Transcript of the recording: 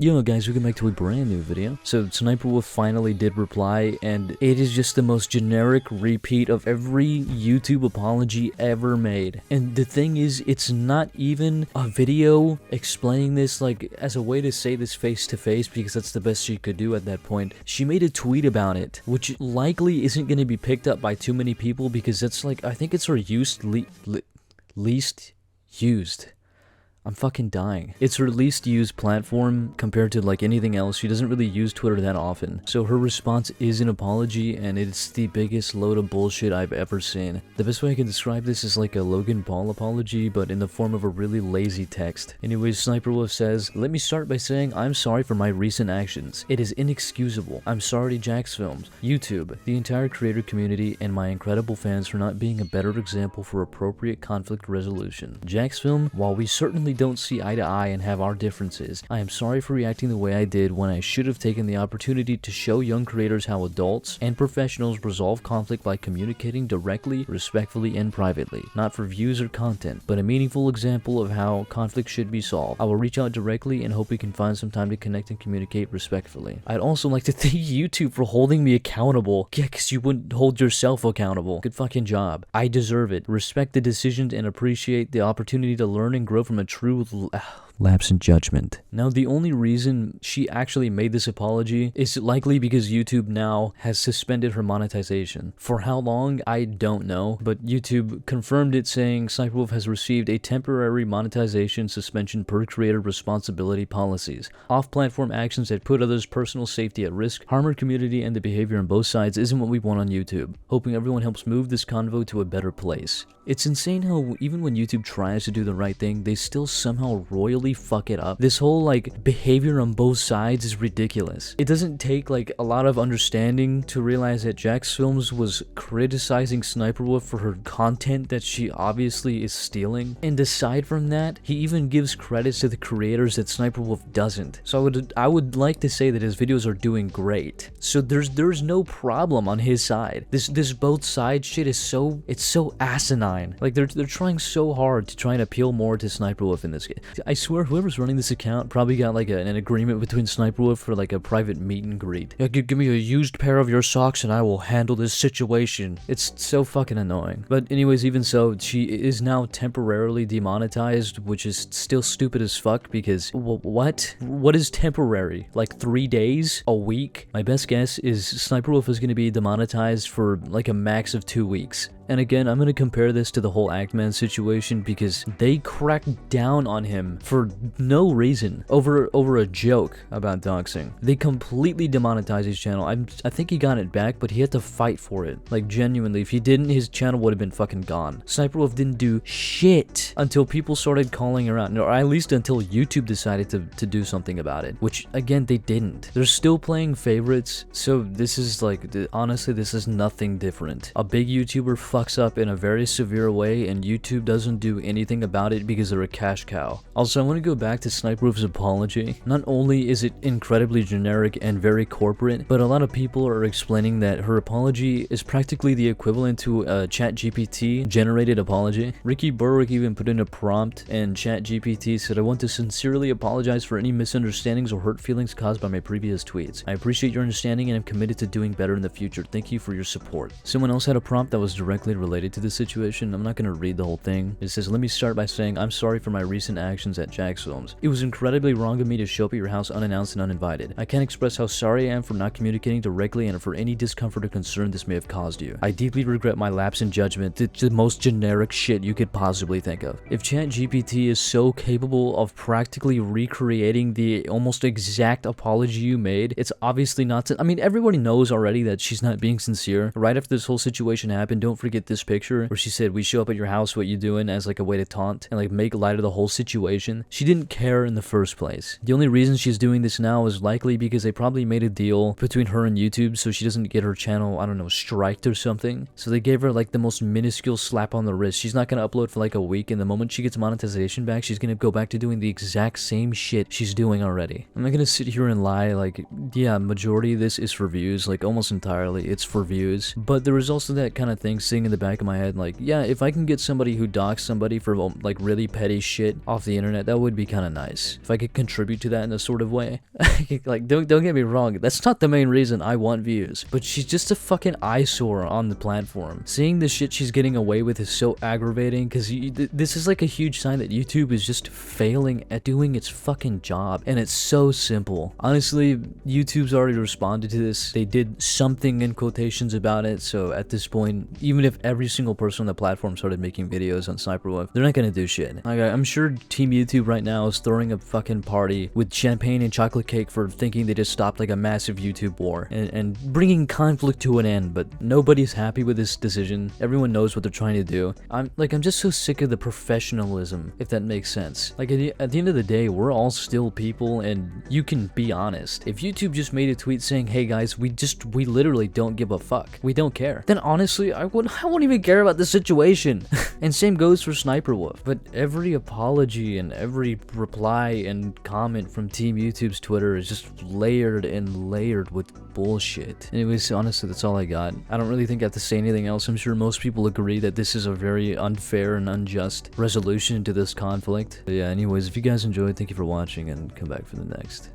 Yo guys, welcome back to a brand new video. So SSSniperWolf finally did reply, and it is just the most generic repeat of every YouTube apology ever made. And the thing is, it's not even a video explaining this like as a way to say this face to face, because that's the best she could do at that point. She made a tweet about it, which likely isn't going to be picked up by too many people, because that's like, I think it's her least used. I'm fucking dying. It's her least used platform compared to like anything else. She doesn't really use Twitter that often. So her response is an apology, and it's the biggest load of bullshit I've ever seen. The best way I can describe this is like a Logan Paul apology, but in the form of a really lazy text. Anyways, SSniperWolf says, "Let me start by saying I'm sorry for my recent actions. It is inexcusable. I'm sorry to JacksFilms, YouTube, the entire creator community, and my incredible fans for not being a better example for appropriate conflict resolution. JacksFilm, while we certainly don't see eye to eye and have our differences, I am sorry for reacting the way I did when I should have taken the opportunity to show young creators how adults and professionals resolve conflict by communicating directly, respectfully, and privately. Not for views or content, but a meaningful example of how conflict should be solved. I will reach out directly and hope we can find some time to connect and communicate respectfully." I'd also like to thank YouTube for holding me accountable. Yeah, because you wouldn't hold yourself accountable. Good fucking job. I deserve it. Respect the decisions and appreciate the opportunity to learn and grow from a true lapse in judgment. Now, the only reason she actually made this apology is likely because YouTube now has suspended her monetization. For how long, I don't know, but YouTube confirmed it, saying SSniperWolf has received a temporary monetization suspension per creator responsibility policies. Off-platform actions that put others' personal safety at risk, harm our community, and the behavior on both sides isn't what we want on YouTube. Hoping everyone helps move this convo to a better place. It's insane how even when YouTube tries to do the right thing, they still somehow royally fuck it up. This whole like behavior on both sides is ridiculous. It doesn't take like a lot of understanding to realize that JacksFilms was criticizing SSniperWolf for her content that she obviously is stealing. And aside from that, he even gives credits to the creators that SSniperWolf doesn't. So I would like to say that his videos are doing great. So there's no problem on his side. This both sides shit is so asinine. Like they're trying so hard to try and appeal more to SSniperWolf in this game. I swear whoever's running this account probably got like an agreement between SSniperWolf for like a private meet and greet. Yeah, give me a used pair of your socks and I will handle this situation. It's so fucking annoying. But anyways, even so, she is now temporarily demonetized, which is still stupid as fuck, because what is temporary? Like 3 days? A week? My best guess is SSniperWolf is going to be demonetized for like a max of 2 weeks. And again, I'm going to compare this to the whole Actman situation, because they cracked down on him for no reason over a joke about doxing. They completely demonetized his channel. I think he got it back, but he had to fight for it. Like genuinely, if he didn't, his channel would have been fucking gone. SSniperWolf didn't do shit until people started calling her out, or at least until YouTube decided to do something about it, which again, they didn't. They're still playing favorites, so this is like, honestly, this is nothing different. A big YouTuber fucks up in a very severe way, and YouTube doesn't do anything about it because they're a cash cow. Also, I want to go back to SSniperWolf's apology. Not only is it incredibly generic and very corporate, but a lot of people are explaining that her apology is practically the equivalent to a ChatGPT generated apology. Ricky Berwick even put in a prompt, and ChatGPT said, "I want to sincerely apologize for any misunderstandings or hurt feelings caused by my previous tweets. I appreciate your understanding and I'm committed to doing better in the future. Thank you for your support." Someone else had a prompt that was directly related to the situation. I'm not going to read the whole thing. It says, "Let me start by saying I'm sorry for my recent actions at JacksFilms. It was incredibly wrong of me to show up at your house unannounced and uninvited. I can't express how sorry I am for not communicating directly and for any discomfort or concern this may have caused you. I deeply regret my lapse in judgment." The most generic shit you could possibly think of. If ChatGPT is so capable of practically recreating the almost exact apology you made, it's obviously not. I mean, everybody knows already that she's not being sincere. Right after this whole situation happened, don't forget this picture where she said, "We show up at your house, what you doing?" as like a way to taunt and like make light of the whole situation. She didn't care in the first place. The only reason she's doing this now is likely because they probably made a deal between her and YouTube so she doesn't get her channel, I don't know, striked or something. So they gave her like the most minuscule slap on the wrist. She's not gonna upload for like a week, and the moment she gets monetization back, she's gonna go back to doing the exact same shit she's doing already. I'm not gonna sit here and lie, like, yeah, majority of this is for views, like almost entirely it's for views, but there is also that kind of thing, seeing in the back of my head, like, yeah, if I can get somebody who doxed somebody for like really petty shit off the internet, that would be kind of nice. If I could contribute to that in a sort of way. Like, don't get me wrong, that's not the main reason I want views, but she's just a fucking eyesore on the platform. Seeing the shit she's getting away with is so aggravating, because this is like a huge sign that YouTube is just failing at doing its fucking job, and it's so simple. Honestly, YouTube's already responded to this. They did something in quotations about it, so at this point, even if every single person on the platform started making videos on SSSniperWolf, they're not gonna do shit. Like, I'm sure Team YouTube right now is throwing a fucking party with champagne and chocolate cake for thinking they just stopped like a massive YouTube war and bringing conflict to an end, but nobody's happy with this decision. Everyone knows what they're trying to do. I'm just so sick of the professionalism, if that makes sense. Like, at the end of the day, we're all still people, and you can be honest. If YouTube just made a tweet saying, hey guys, we literally don't give a fuck, we don't care, then honestly, I won't even care about the situation. And same goes for SSSniperWolf. But every apology and every reply and comment from Team YouTube's Twitter is just layered and layered with bullshit. Anyways, honestly, that's all I got. I don't really think I have to say anything else. I'm sure most people agree that this is a very unfair and unjust resolution to this conflict. But yeah, anyways, if you guys enjoyed, thank you for watching, and come back for the next.